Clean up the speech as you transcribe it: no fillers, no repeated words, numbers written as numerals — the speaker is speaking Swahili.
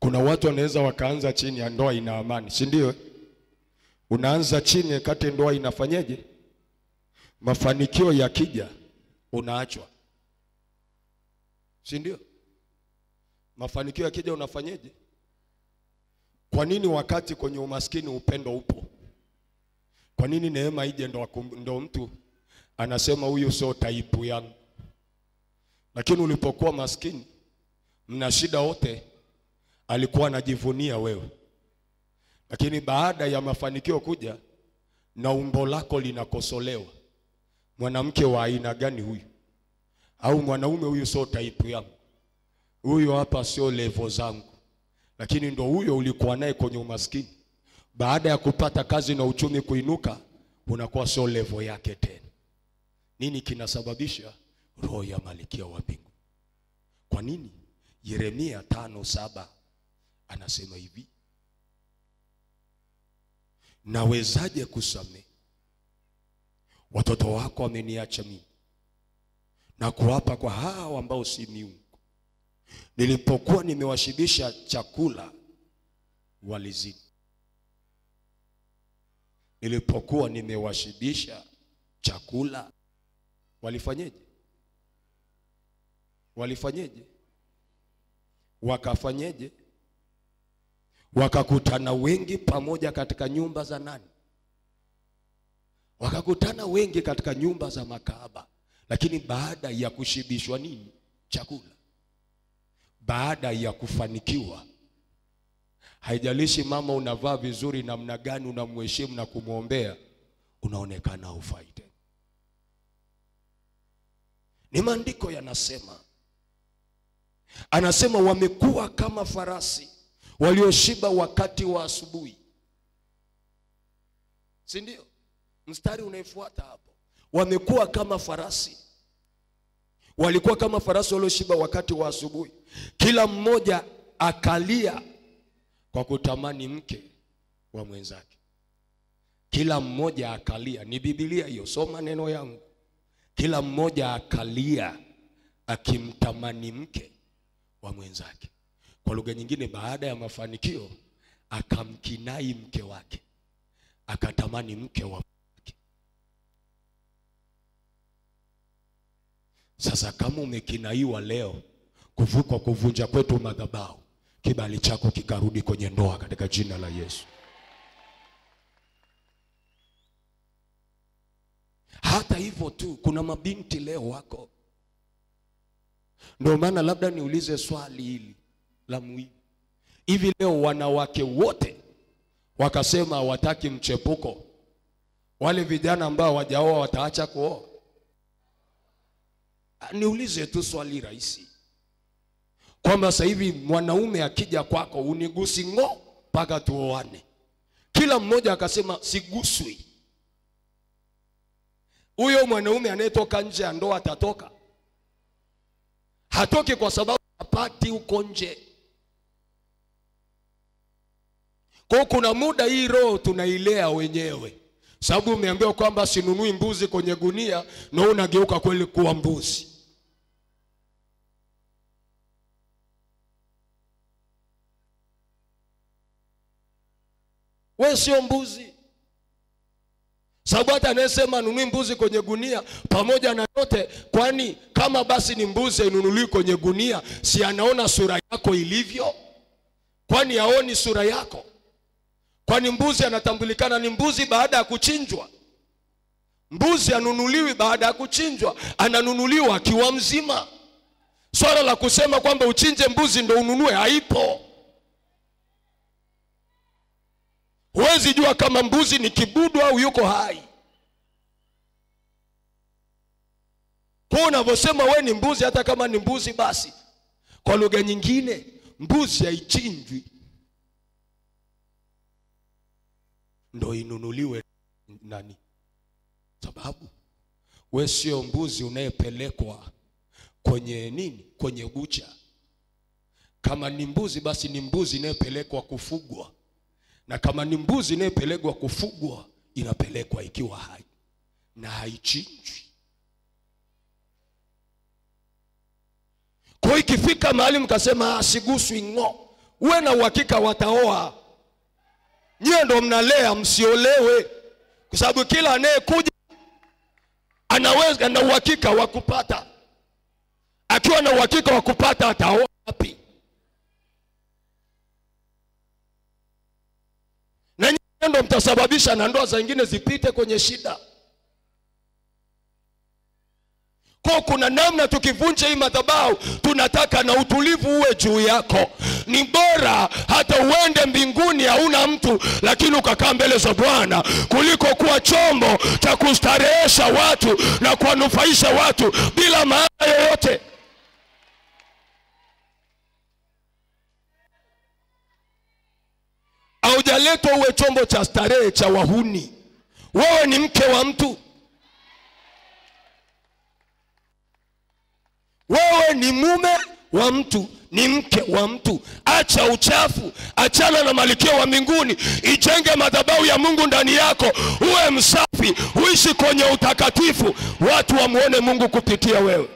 Kuna watu wanaweza wakaanza chini ya ndoa ina amani, si ndio? Unaanza chini kati ndoa inafanyaje? Mafanikio yakija unaachwa, si ndio? Mafanikio yakija unafanyaje? Kwa nini wakati kwenye umaskini upendo upo? Kwa nini neema ije ndo mtu anasema huyu sio taipu yangu? Lakini ulipokuwa maskini, mna shida wote, alikuwa anajivunia wewe. Lakini baada ya mafanikio kuja na umbo lako linakosolewa, mwanamke wa aina gani huyu? Au mwanaume huyu sio taipu yangu, huyu hapa sio level zangu. Lakini ndo huyo ulikuwa naye kwenye umaskini, baada ya kupata kazi na uchumi kuinuka, unakuwa sio level yake tena. Nini kinasababisha? Roho ya Malkia wa mbingu. Kwa nini? Yeremia 5:7 anasema hivi, nawezaje kusamehe? Watoto wako wameniacha mimi na kuwapa kwa hao ambao si miungu. Nilipokuwa nimewashibisha chakula walizini. Nilipokuwa nimewashibisha chakula walifanyeje? Walifanyeje? Wakafanyeje? Wakakutana wengi pamoja katika nyumba za nani? Wakakutana wengi katika nyumba za makahaba. Lakini baada ya kushibishwa nini? Chakula. Baada ya kufanikiwa, haijalishi mama unavaa vizuri namna gani, unamheshimu na kumwombea, unaonekana hufai tena. Ni maandiko yanasema, anasema wamekuwa kama farasi walioshiba wakati wa asubuhi. Si ndio? Mstari unaofuata hapo, wamekuwa kama farasi. Walikuwa kama farasi walioshiba wakati wa asubuhi. Kila mmoja akalia kwa kutamani mke wa mwenzake. Kila mmoja akalia. Ni Biblia hiyo, soma neno yangu. Kila mmoja akalia akimtamani mke wa mwenzake. Kwa lugha nyingine, baada ya mafanikio akamkinai mke wake, akatamani mke wa mwenzake. Sasa kama umekinaiwa leo, kuvuka kuvunja kwetu madhabahu, kibali chako kikarudi kwenye ndoa katika jina la Yesu. Hata hivyo tu, kuna mabinti leo wako. Ndio maana labda niulize swali hili la muhimu. Hivi leo wanawake wote wakasema hawataki mchepuko, wale vijana ambao hawajaoa wataacha kuoa? Niulize tu swali rahisi, kwamba sasa hivi mwanaume akija kwako unigusi ngo mpaka tuoane. Kila mmoja akasema siguswi. Huyo mwanaume anayetoka nje ya ndoa atatoka? Hatoki kwa sababu hapati huko nje. Kwa kuna muda hii roho tunailea wenyewe. Sababu umeambiwa kwamba sinunui mbuzi kwenye gunia, na unageuka kweli kuwa mbuzi. Wewe sio mbuzi. Sababu hata anayesema nunui mbuzi kwenye gunia, pamoja na yote, kwani kama basi ni mbuzi inunuliwi kwenye gunia, si anaona sura yako ilivyo? Kwani haoni sura yako? Kwani mbuzi anatambulikana ni mbuzi baada ya kuchinjwa? Mbuzi anunuliwi baada ya kuchinjwa, ananunuliwa akiwa mzima. Swala la kusema kwamba uchinje mbuzi ndo ununue haipo. Huwezi jua kama mbuzi ni kibudu au yuko hai. Kwa unavyosema we ni mbuzi, hata kama ni mbuzi basi, kwa lugha nyingine, mbuzi haichinjwi ndo inunuliwe nani? Sababu we sio mbuzi unayepelekwa kwenye nini? Kwenye bucha. Kama ni mbuzi basi ni mbuzi inayepelekwa kufugwa. Na kama ni mbuzi inayepelekwa kufugwa, inapelekwa ikiwa hai na haichinjwi. Kwa ikifika mahali mkasema siguswi ngo, uwe na uhakika wataoa. Nyie ndo mnalea, msiolewe. Kwa sababu kila anayekuja anaweza na uhakika wa kupata. Akiwa na uhakika wa kupata ataoa wapi? Na nyie ndo mtasababisha na ndoa zingine zipite kwenye shida. Kwa kuna namna tukivunja hii madhabahu, tunataka na utulivu uwe juu yako. Ni bora hata uende mbinguni hauna mtu, lakini ukakaa mbele za Bwana, kuliko kuwa chombo cha kustarehesha watu na kuwanufaisha watu bila maana yoyote. Haujaletwa uwe chombo cha starehe cha wahuni. Wewe ni mke wa mtu. Wewe ni mume wa mtu, ni mke wa mtu. Acha uchafu, achana na malkia wa mbinguni. Ijenge madhabahu ya Mungu ndani yako, uwe msafi, uishi kwenye utakatifu, watu wamuone Mungu kupitia wewe.